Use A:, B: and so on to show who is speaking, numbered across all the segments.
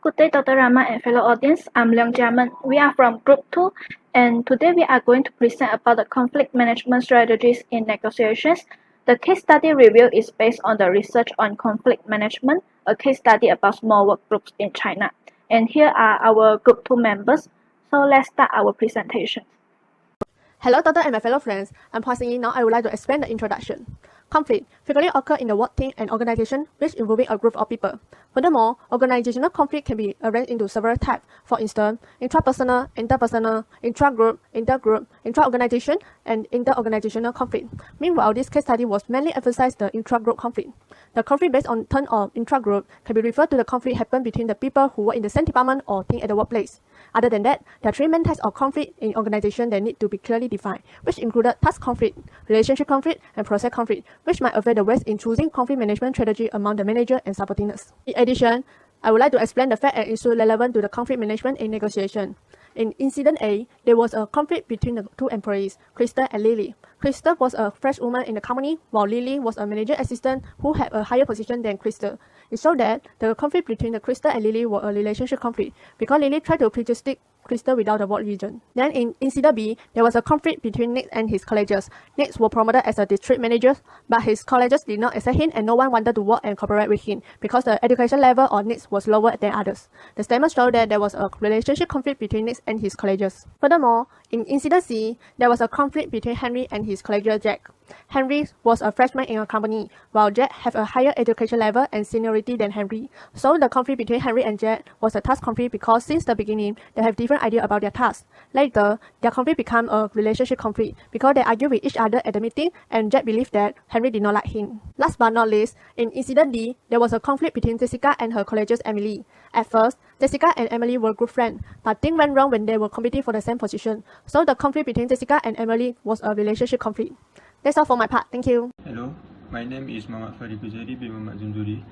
A: Good day, Dr. Rahman and fellow audience. I'm Leong. We are from Group 2, and today we are going to present about the conflict management strategies in negotiations. The case study review is based on the research on conflict management, a case study about small work groups in China. And here are our Group 2 members. So let's start our presentation.
B: Hello, Doctor and my fellow friends. I'm pausing in now. I would like to explain the introduction. Conflict frequently occur in the work team and organization, which involving a group of people. Furthermore, organizational conflict can be arranged into several types. For instance, intrapersonal, interpersonal, intragroup, intergroup, intra-organization, and inter-organizational conflict. Meanwhile, this case study was mainly emphasized the intragroup conflict. The conflict based on term of intragroup can be referred to the conflict happen between the people who work in the same department or team at the workplace. Other than that, there are three main types of conflict in organization that need to be clearly defined, which included task conflict, relationship conflict, and process conflict, which might affect the ways in choosing conflict management strategy among the manager and subordinates. In addition, I would like to explain the fact and issue relevant to the conflict management in negotiation. In Incident A, there was a conflict between the two employees, Crystal and Lily. Crystal was a fresh woman in the company, while Lily was a manager assistant who had a higher position than Crystal. It showed that the conflict between the Crystal and Lily was a relationship conflict, because Lily tried to prejudice Crystal without the word reason. Then in Incident B, there was a conflict between Nick and his colleagues. Nick was promoted as a district manager, but his colleagues did not accept him and no one wanted to work and cooperate with him because the education level of Nick was lower than others. The statement showed that there was a relationship conflict between Nick and his colleagues. Furthermore, in Incident C, there was a conflict between Henry and his colleague Jack. Henry was a freshman in a company, while Jack had a higher education level and seniority than Henry. So the conflict between Henry and Jack was a task conflict because since the beginning, they have different ideas about their tasks. Later, their conflict became a relationship conflict because they argued with each other at the meeting and Jack believed that Henry did not like him. Last but not least, in Incident D, there was a conflict between Jessica and her colleague Emily. At first, Jessica and Emily were good friends, but things went wrong when they were competing for the same position. So the conflict between Jessica and Emily was a relationship conflict. That's all for my part. Thank you.
C: Hello, my name is Muhammad KHUZAIRI bin Muhammad ZAMZURI.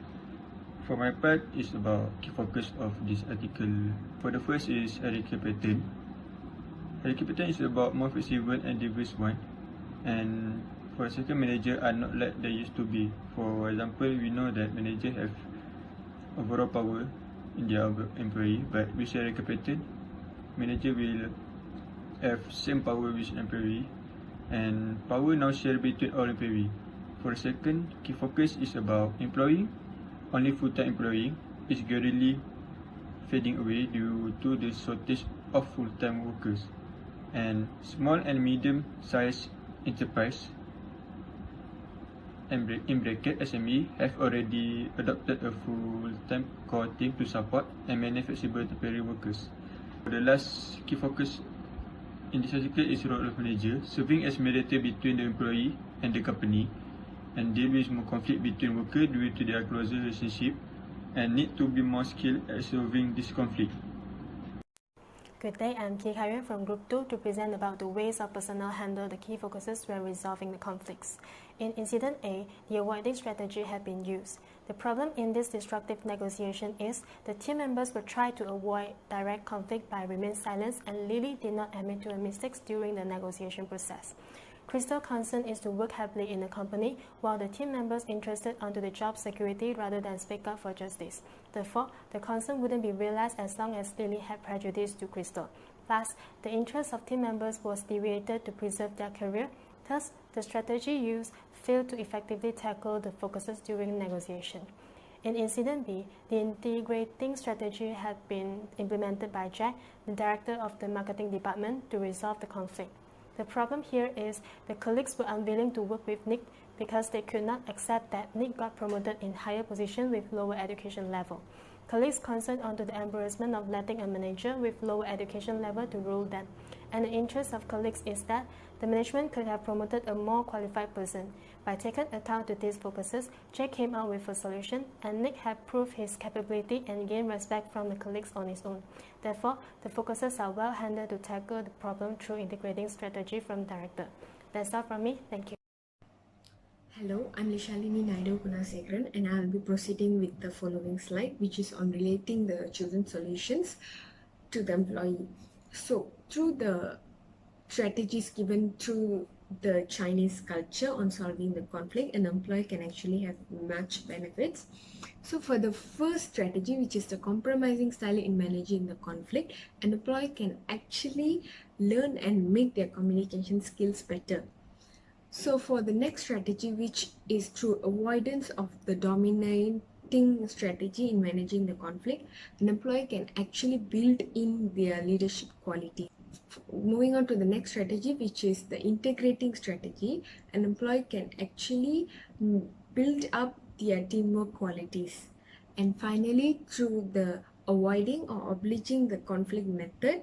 C: For my part, it's about key focus of this article. For the first is hierarchy pattern. Hierarchy pattern is about more flexible and diverse one. And for a second, manager are not like they used to be. For example, we know that manager have overall power in their employee, but with hierarchy pattern, manager will have same power with employee. And power now shared between all employees. For the second, key focus is about employee. Only full-time employee is gradually fading away due to the shortage of full-time workers. And small and medium-sized enterprise, in bracket SME, have already adopted a full-time core team to support and manage flexible temporary workers. For the last key focus in this article is role of manager, serving as mediator between the employee and the company, and deal with more conflict between workers due to their closer relationship, and need to be more skilled at solving this conflict.
D: Good day, I'm Karen from Group 2 to present about the ways of personnel handle the key focuses when resolving the conflicts. In Incident A, the avoiding strategy had been used. The problem in this destructive negotiation is the team members were trying to avoid direct conflict by remaining silent, and Lily did not admit to her mistakes during the negotiation process. Crystal's concern is to work happily in the company, while the team members interested onto the job security rather than speak up for justice. Therefore, the concern wouldn't be realized as long as Lily had prejudice to Crystal. Thus, the interest of team members was deviated to preserve their career. Thus, the strategy used failed to effectively tackle the focuses during negotiation. In Incident B, the integrating strategy had been implemented by Jack, the director of the marketing department, to resolve the conflict. The problem here is the colleagues were unwilling to work with Nick because they could not accept that Nick got promoted in higher position with lower education level. Colleagues concerned onto the embarrassment of letting a manager with lower education level to rule them, and the interest of colleagues is that the management could have promoted a more qualified person. By taking account to these focuses, Jake came out with a solution, and Nick had proved his capability and gained respect from the colleagues on his own. Therefore, the focuses are well handled to tackle the problem through integrating strategy from director. That's all from me. Thank you.
E: Hello, I'm LISHAALINI NAIDU KUNASEKARAN, and I will be proceeding with the following slide, which is on relating the chosen solutions to the employee. So, through the strategies given through the Chinese culture on solving the conflict, an employee can actually have much benefits. So for the first strategy, which is the compromising style in managing the conflict, an employee can actually learn and make their communication skills better. So for the next strategy, which is through avoidance of the dominating strategy in managing the conflict, an employee can actually build in their leadership quality. Moving on to the next strategy, which is the integrating strategy, an employee can actually build up their teamwork qualities. And finally, through the avoiding or obliging the conflict method,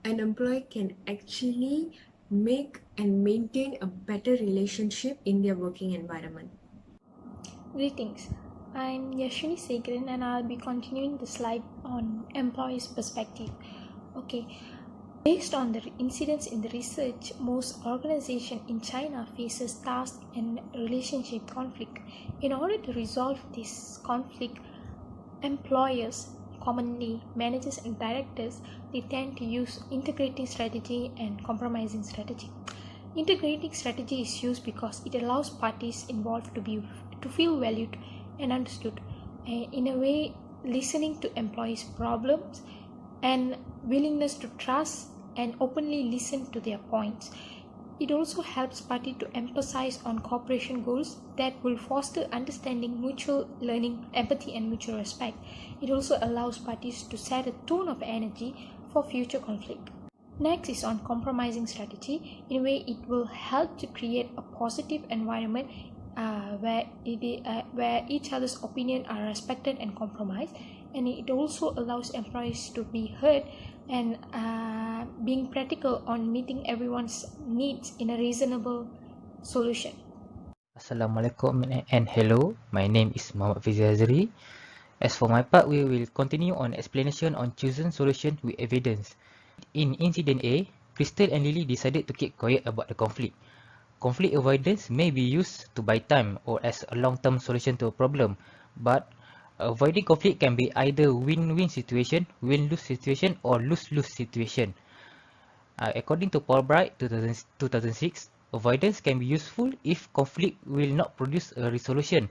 E: an employee can actually make and maintain a better relationship in their working environment.
F: Greetings, I'm YASHVEENI SEGARAN and I'll be continuing the slide on employees' perspective. Okay, based on the incidents in the research, most organizations in China faces task and relationship conflict. In order to resolve this conflict, employers, commonly managers and directors, they tend to use integrating strategy and compromising strategy. Integrating strategy is used because it allows parties involved to feel valued and understood, in a way listening to employees' problems and willingness to trust and openly listen to their points. It also helps parties to emphasize on cooperation goals that will foster understanding, mutual learning, empathy, and mutual respect. It also allows parties to set a tone of energy for future conflict. Next is on compromising strategy. In a way, it will help to create a positive environment where each other's opinion are respected and compromised, and it also allows employees to be heard and being practical on meeting everyone's needs in a reasonable solution.
G: Assalamualaikum and hello, my name is Muhammad AZRI. As for my part, we will continue on explanation on chosen solution with evidence. In incident A, Crystal and Lily decided to keep quiet about the conflict. Conflict avoidance may be used to buy time or as a long-term solution to a problem, but avoiding conflict can be either win-win situation, win-lose situation, or lose-lose situation. According to Paul Bright 2006, avoidance can be useful if conflict will not produce a resolution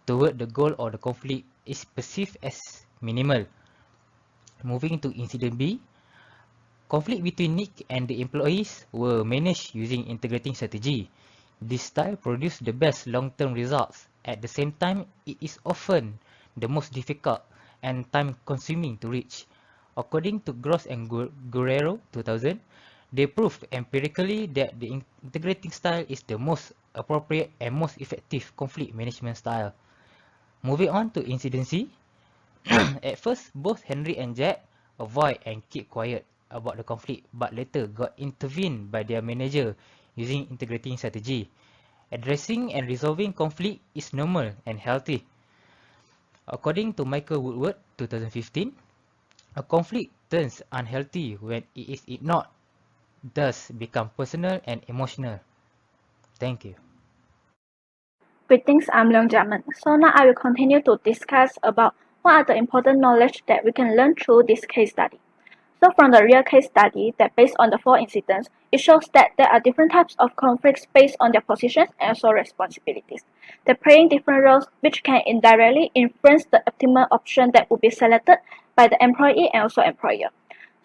G: toward the goal or the conflict is perceived as minimal. Moving to incident B, conflict between Nick and the employees were managed using integrating strategy. This style produced the best long-term results. At the same time, it is often the most difficult and time-consuming to reach. According to Gross and Guerrero 2000, they proved empirically that the integrating style is the most appropriate and most effective conflict management style. Moving on to incident C, at first, both Henry and Jack avoid and keep quiet about the conflict, but later got intervened by their manager using integrating strategy. Addressing and resolving conflict is normal and healthy. According to Michael Woodward 2015, a conflict turns unhealthy when it is ignored, thus become personal and emotional. Thank you.
A: Greetings, I'm Leong. So now I will continue to discuss about what are the important knowledge that we can learn through this case study. So from the real case study that based on the 4 incidents, it shows that there are different types of conflicts based on their positions and also responsibilities. They're playing different roles which can indirectly influence the optimal option that will be selected by the employee and also employer.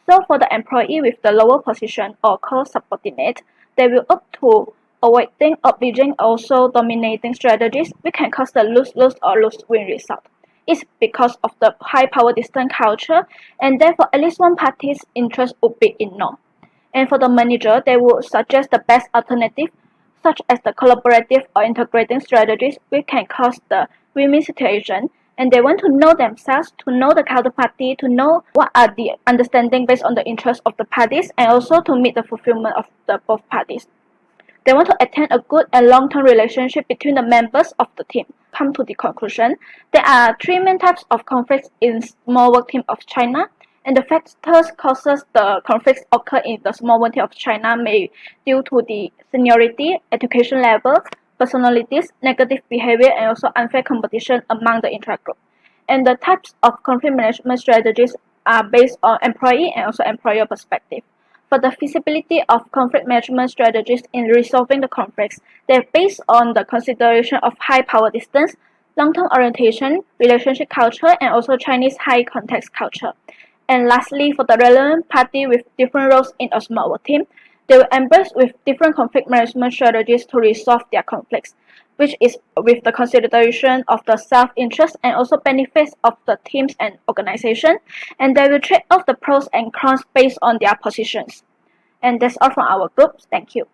A: So for the employee with the lower position or called subordinate, they will opt to avoiding, obliging, also dominating strategies which can cause the lose-lose or lose-win result. It's because of the high power distance culture, and therefore at least one party's interest would be ignored. And for the manager, they would suggest the best alternative, such as the collaborative or integrating strategies, which can cause the win-win situation. And they want to know themselves, to know the counterparty, to know what are the understanding based on the interests of the parties, and also to meet the fulfillment of the both parties. They want to attain a good and long-term relationship between the members of the team. Come to the conclusion, there are 3 main types of conflicts in small work team of China, and the factors causes the conflicts occur in the small work team of China may due to the seniority, education level, personalities, negative behavior, and also unfair competition among the intra-group. And the types of conflict management strategies are based on employee and also employer perspective. For the feasibility of conflict management strategies in resolving the conflicts, they're based on the consideration of high power distance, long-term orientation, relationship culture, and also Chinese high context culture. And lastly, for the relevant party with different roles in a small team, they will embrace with different conflict management strategies to resolve their conflicts, which is with the consideration of the self-interest and also benefits of the teams and organization, and they will trade off the pros and cons based on their positions. And that's all from our group. Thank you.